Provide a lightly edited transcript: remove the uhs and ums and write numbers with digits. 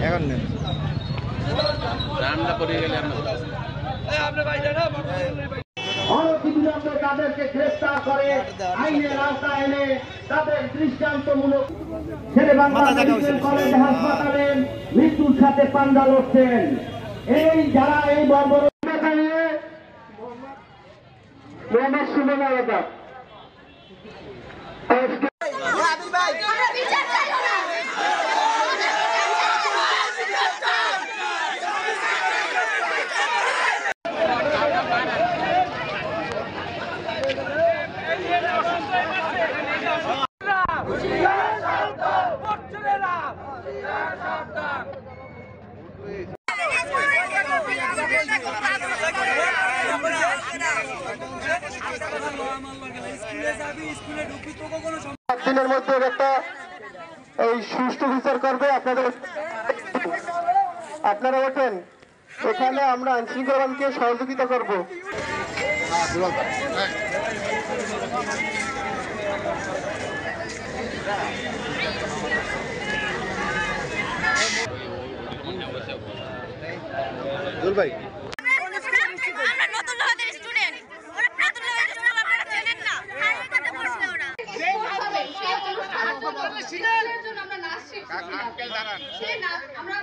এখন নেন রান্না করে গেলে অনতিবিলম্বে তাদেরকে গ্রেফতার করে আইনের আওতায় এনে তাদের দৃষ্টান্তমূলক শেরেবাংলা মেডিকেল কলেজ হাসপাতালে মৃত্যুর সাথে পাঞ্জা লড়ছেন। এই যারা এই বর্বরতা নিয়ে মোহাম্মদ সুমন আলাদা দিনের মধ্যে একটা এই সুষ্ঠু বিচার করবে। আপনারা ওঠেন, এখানে আমরা আইন শৃঙ্খলাকে সহযোগিতা করবো। ভাই আমরা